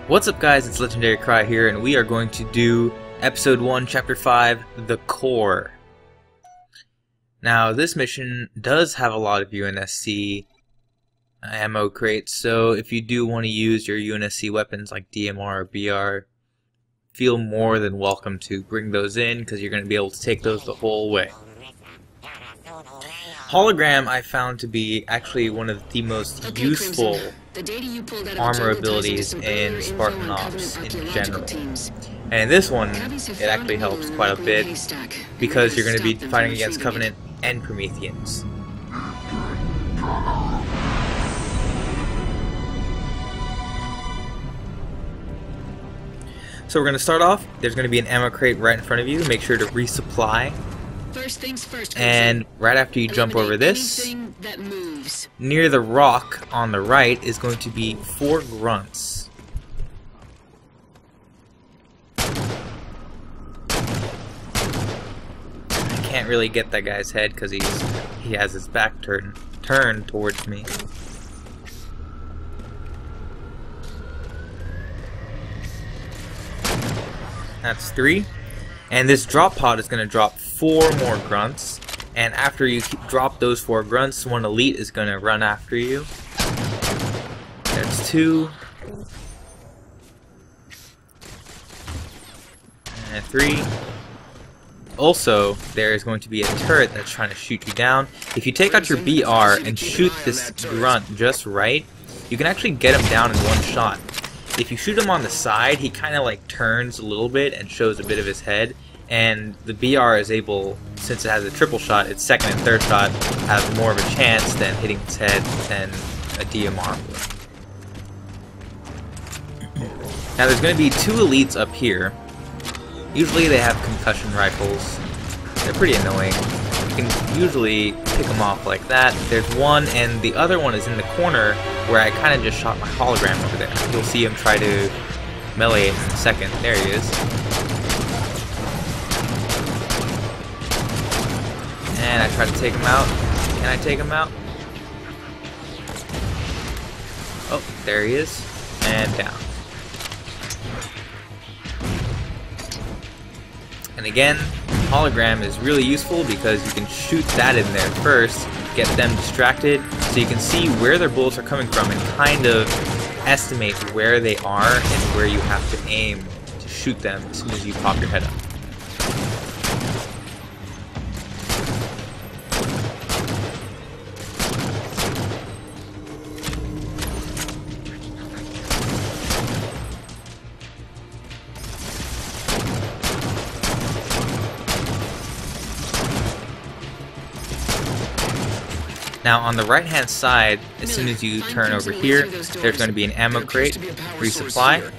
What's up guys, it's LegendaryKRy here, and we are going to do Episode 1, Chapter 5, The Core. Now, this mission does have a lot of UNSC ammo crates, so if you do want to use your UNSC weapons like DMR or BR, feel more than welcome to bring those in, because you're going to be able to take those the whole way. Hologram I found to be actually one of the most useful armor abilities in Spartan Ops in general. And in this one, it actually helps quite a bit because you're going to be fighting against Covenant and Prometheans. So we're going to start off. There's going to be an ammo crate right in front of you. Make sure to resupply. First things first, and right after you jump over this, near the rock on the right is going to be 4 grunts. I can't really get that guy's head because he has his back turned towards me. That's 3. And this drop pod is going to drop 4 more grunts, and after you drop those 4 grunts, one elite is going to run after you. There's 2. And 3. Also, there is going to be a turret that's trying to shoot you down. If you take out your BR and shoot this grunt just right, you can actually get him down in one shot. If you shoot him on the side, he kind of like turns a little bit and shows a bit of his head. And the BR is able, since it has a triple shot, its second and third shot have more of a chance than hitting its head than a DMR would. Now there's going to be 2 elites up here. Usually they have concussion rifles. They're pretty annoying. You can usually pick them off like that. There's one, and the other one is in the corner where I kind of just shot my hologram over there. You'll see him try to melee it in a second. There he is. And I try to take him out. Can I take him out? Oh, there he is. And down. And again, hologram is really useful because you can shoot that in there first, get them distracted, so you can see where their bullets are coming from and kind of estimate where they are and where you have to aim to shoot them as soon as you pop your head up. Now on the right hand side, as soon as you turn over here, there's going to be an ammo crate, resupply,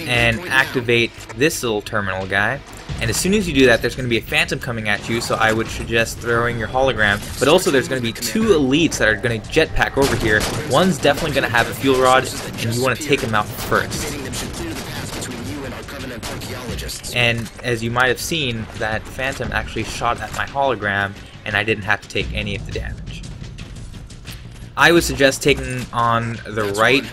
and activate this little terminal guy. And as soon as you do that, there's going to be a phantom coming at you, so I would suggest throwing your hologram. But also there's going to be 2 elites that are going to jetpack over here. One's definitely going to have a fuel rod, and you want to take him out first. And as you might have seen, that phantom actually shot at my hologram, and I didn't have to take any of the damage. I would suggest taking on the right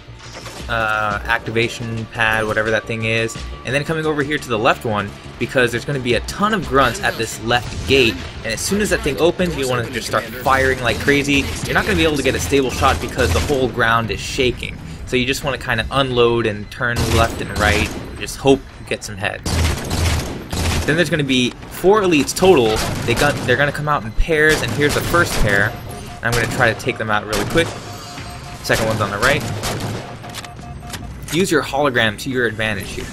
activation pad, whatever that thing is, and then coming over here to the left one, because there's going to be a ton of grunts at this left gate, and as soon as that thing opens, you want to just start firing like crazy. You're not going to be able to get a stable shot because the whole ground is shaking, so you just want to kind of unload and turn left and right, just hope you get some heads. Then there's going to be 4 elites total. They're going to come out in pairs, and here's the first pair. I'm going to try to take them out really quick. Second one's on the right. Use your hologram to your advantage here.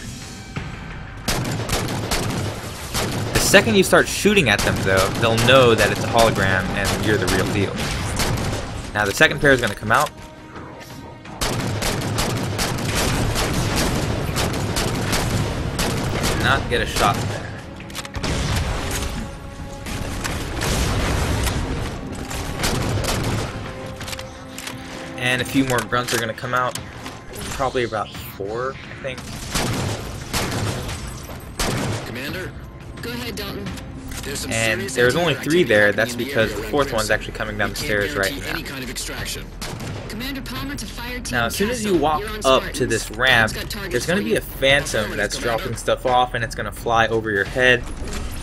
The second you start shooting at them, though, they'll know that it's a hologram and you're the real deal. Now the second pair is going to come out. Not get a shot there. And a few more grunts are going to come out. Probably about 4, I think. Commander, go ahead, Dalton. And there's only 3 there. That's because the 4th one's actually coming down the stairs right now. Commander Palmer to fire team Now, as soon as you Castle. walk You're on up Spartans. to this ramp, Dad's got targets there's going to for be you. a phantom Forward, that's Commander. dropping stuff off, and it's going to fly over your head.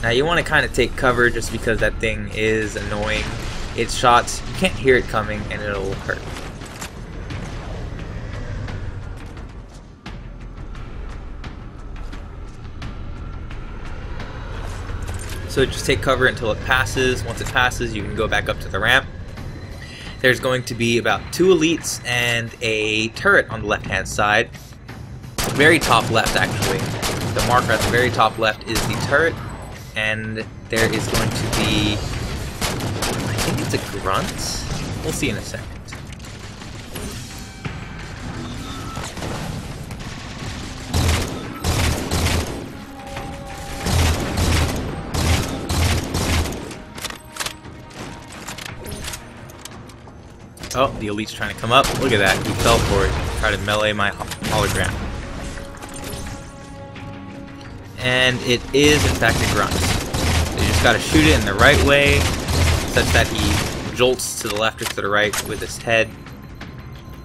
Now, you want to kind of take cover just because that thing is annoying. Its shots, you can't hear it coming, and it'll hurt. So just take cover until it passes. Once it passes, you can go back up to the ramp. There's going to be about 2 elites and a turret on the left-hand side. Very top left, actually. The marker at the very top left is the turret, and there is going to be, I think it's a grunt? We'll see in a second. Oh, the elite's trying to come up. Look at that. He fell for it. Try to melee my hologram. And it is, in fact, a grunt. So you just gotta shoot it in the right way, such that he jolts to the left or to the right with his head,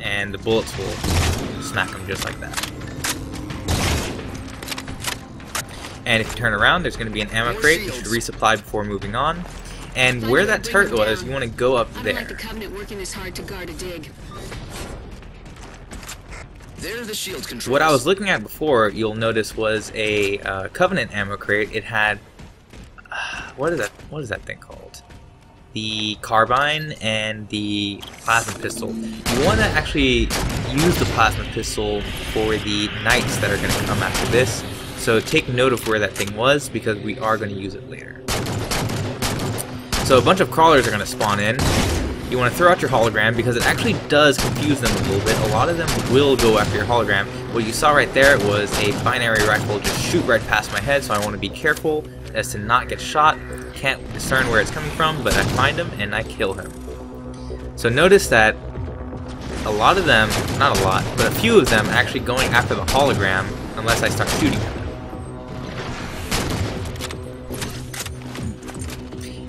and the bullets will smack him just like that. And if you turn around, there's going to be an ammo crate. You should resupply before moving on. And where that turret was, you want to go up I don't there. like the Covenant working this hard to guard a dig. There are the shield controls. What I was looking at before, you'll notice, was a Covenant ammo crate. It had what is that thing called? The carbine and the plasma pistol. You want to actually use the plasma pistol for the knights that are going to come after this. So take note of where that thing was, because we are going to use it later. So a bunch of crawlers are going to spawn in. You want to throw out your hologram, because it actually does confuse them a little bit. A lot of them will go after your hologram. What you saw right there was a binary rifle just shoot right past my head, so I want to be careful as to not get shot. Can't discern where it's coming from, but I find him and I kill him. So notice that a lot of them, not a lot, but a few of them are actually going after the hologram unless I start shooting them.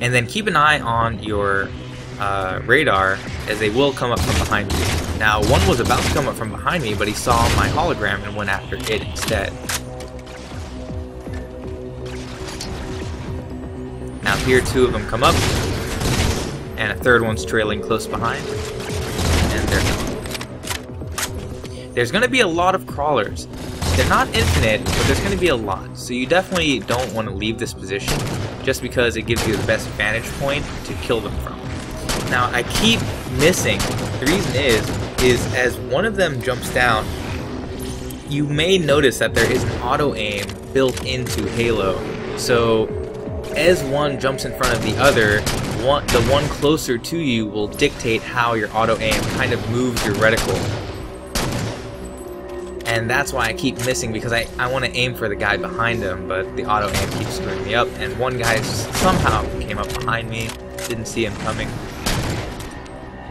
And then keep an eye on your radar, as they will come up from behind you. Now, one was about to come up from behind me, but he saw my hologram and went after it instead. Now here 2 of them come up, and a 3rd one's trailing close behind, and they're gone. There's going to be a lot of crawlers. They're not infinite, but there's going to be a lot, so you definitely don't want to leave this position, just because it gives you the best vantage point to kill them from. Now, I keep missing. The reason is as one of them jumps down, you may notice that there is an auto-aim built into Halo. So, as one jumps in front of the other, the one closer to you will dictate how your auto-aim kind of moves your reticle. And that's why I keep missing, because I want to aim for the guy behind him, but the auto-aim keeps screwing me up, and one guy somehow came up behind me, didn't see him coming.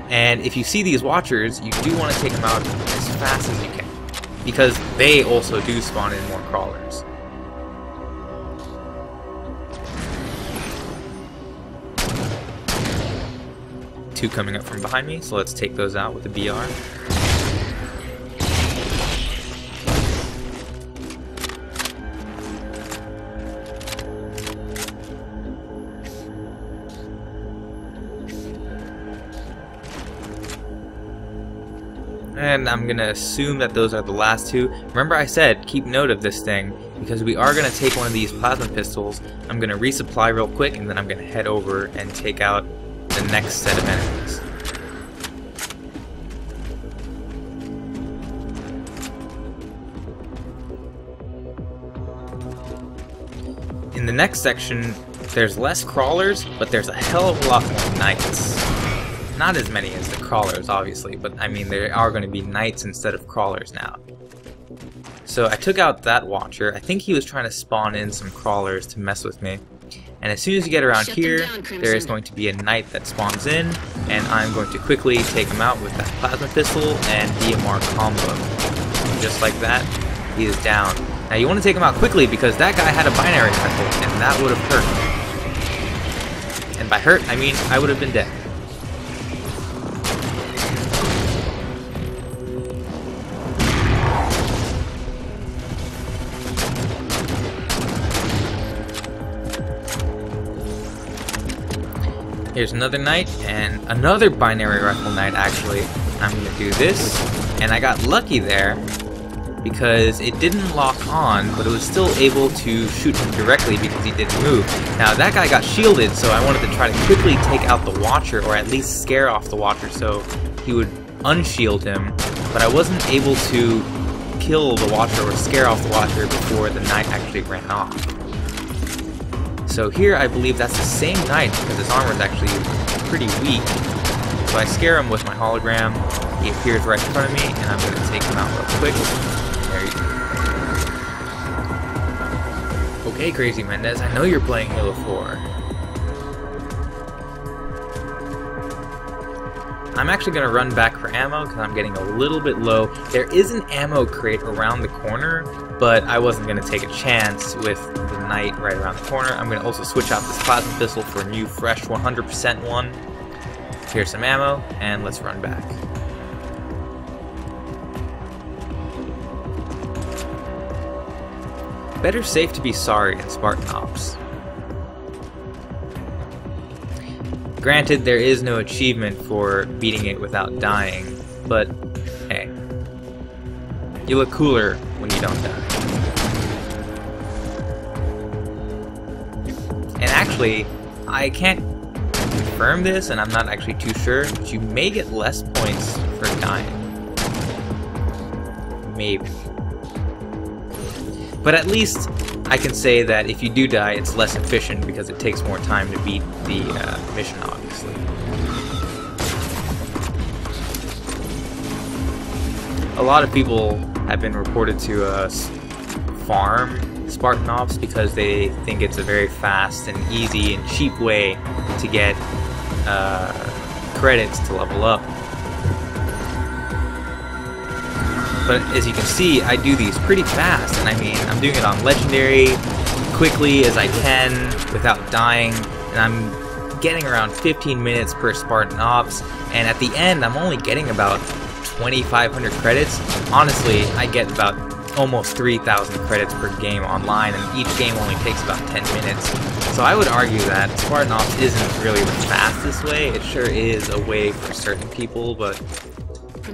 And if you see these watchers, you do want to take them out as fast as you can, because they also do spawn in more crawlers. Two coming up from behind me, so let's take those out with the BR. And I'm going to assume that those are the last 2. Remember I said, keep note of this thing, because we are going to take one of these plasma pistols. I'm going to resupply real quick, and then I'm going to head over and take out the next set of enemies. In the next section, there's less crawlers, but there's a hell of a lot more knights. Not as many as the crawlers, obviously, but I mean, there are going to be knights instead of crawlers now. So I took out that watcher. I think he was trying to spawn in some crawlers to mess with me. And as soon as you get around here, there is going to be a knight that spawns in, and I'm going to quickly take him out with that plasma pistol and DMR combo. Just like that, he is down. Now you want to take him out quickly, because that guy had a binary rifle, and that would have hurt. And by hurt, I mean I would have been dead. Here's another night, and another binary rifle night actually. I'm going to do this, and I got lucky there because it didn't lock on, but it was still able to shoot him directly because he didn't move. Now that guy got shielded, so I wanted to try to quickly take out the Watcher, or at least scare off the Watcher so he would unshield him, but I wasn't able to kill the Watcher or scare off the Watcher before the knight actually ran off. So here I believe that's the same knight because his armor is actually pretty weak. So I scare him with my hologram, he appears right in front of me, and I'm going to take him out real quick. There you go. Okay, Crazy Mendez, I know you're playing Halo 4. I'm actually going to run back for ammo because I'm getting a little bit low. There is an ammo crate around the corner, but I wasn't going to take a chance with the knight right around the corner. I'm going to also switch out this plasma pistol for a new, fresh 100% one. Here's some ammo, and let's run back. Better safe to be sorry in Spartan Ops. Granted, there is no achievement for beating it without dying, but hey, you look cooler when you don't die. And actually, I can't confirm this, and I'm not actually too sure, but you may get less points for dying. Maybe. But at least I can say that if you do die, it's less efficient because it takes more time to beat the mission, obviously. A lot of people have been reported to farm Spartan Ops because they think it's a very fast and easy and cheap way to get credits to level up. But as you can see, I do these pretty fast, and I mean, I'm doing it on Legendary, quickly as I can, without dying, and I'm getting around 15 minutes per Spartan Ops, and at the end, I'm only getting about 2,500 credits. Honestly, I get about almost 3,000 credits per game online, and each game only takes about 10 minutes. So I would argue that Spartan Ops isn't really the fastest way. It sure is a way for certain people, but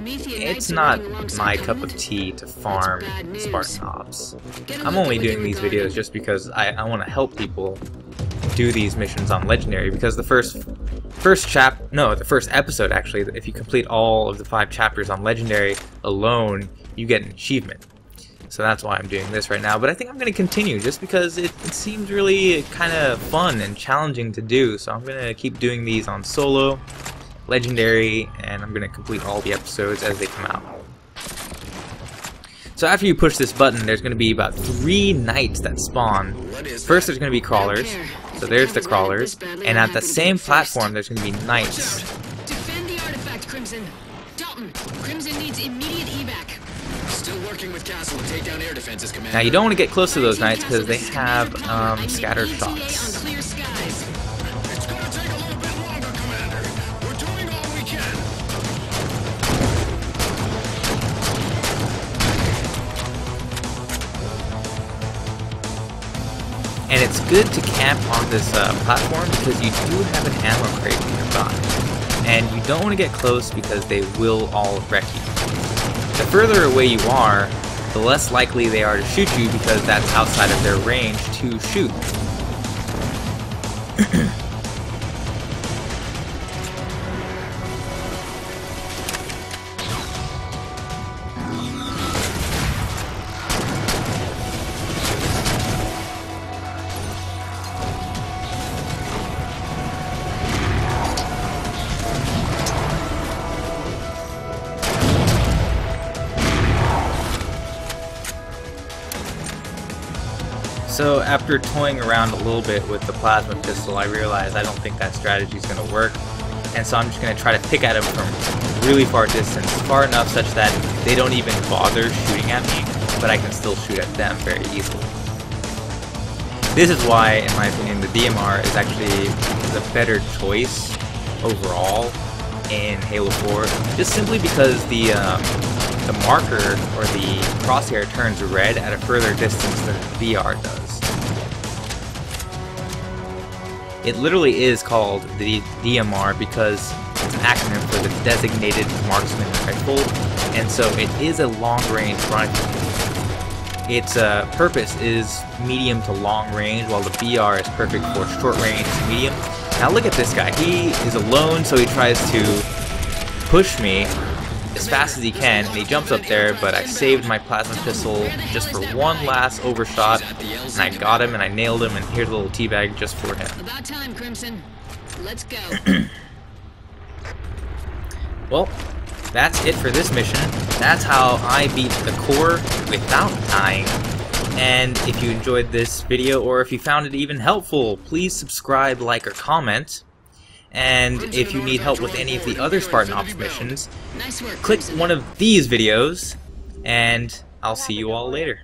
it's not my cup of tea to farm Spartan Ops. I'm only doing these videos just because I want to help people do these missions on Legendary, because the first episode actually, if you complete all of the 5 chapters on Legendary alone, you get an achievement. So that's why I'm doing this right now, but I think I'm going to continue just because it seems really kind of fun and challenging to do, so I'm going to keep doing these on solo, Legendary, and I'm going to complete all the episodes as they come out. So after you push this button, there's going to be about 3 knights that spawn. First there's going to be crawlers, so there's the crawlers, and at the same platform there's going to be knights. Defend the artifact, Crimson. Dalton, Crimson needs immediate evac. Still working with Castle to take down air defenses, Commander. Now you don't want to get close to those knights because they have scatter shots. Clear skies. It's gonna take a little bit longer, Commander. We're doing all we can. And it's good to camp on this platform because you do have an ammo crate nearby. And you don't want to get close because they will all wreck you. The further away you are, the less likely they are to shoot you because that's outside of their range to shoot. So after toying around a little bit with the plasma pistol, I realized I don't think that strategy is going to work, and so I'm just going to try to pick at them from really far distance, far enough such that they don't even bother shooting at me, but I can still shoot at them very easily. This is why, in my opinion, the DMR is actually the better choice overall in Halo 4, just simply because the marker or the crosshair turns red at a further distance than the VR does. It literally is called the DMR because it's an acronym for the Designated Marksman Rifle, and so it is a long-range rifle. Its purpose is medium to long range, while the BR is perfect for short range to medium. Now look at this guy. He is alone, so he tries to push me as fast as he can, and he jumps up there, but I saved my plasma pistol just for one last overshot, and I got him, and I nailed him, and here's a little teabag just for him. About time, Crimson. Let's go. Well, that's it for this mission. That's how I beat the core without dying. And if you enjoyed this video, or if you found it even helpful, please subscribe, like, or comment. And if you need help with any of the other Spartan Ops missions, Nice work, click Crimson. one of these videos, and I'll see you all later.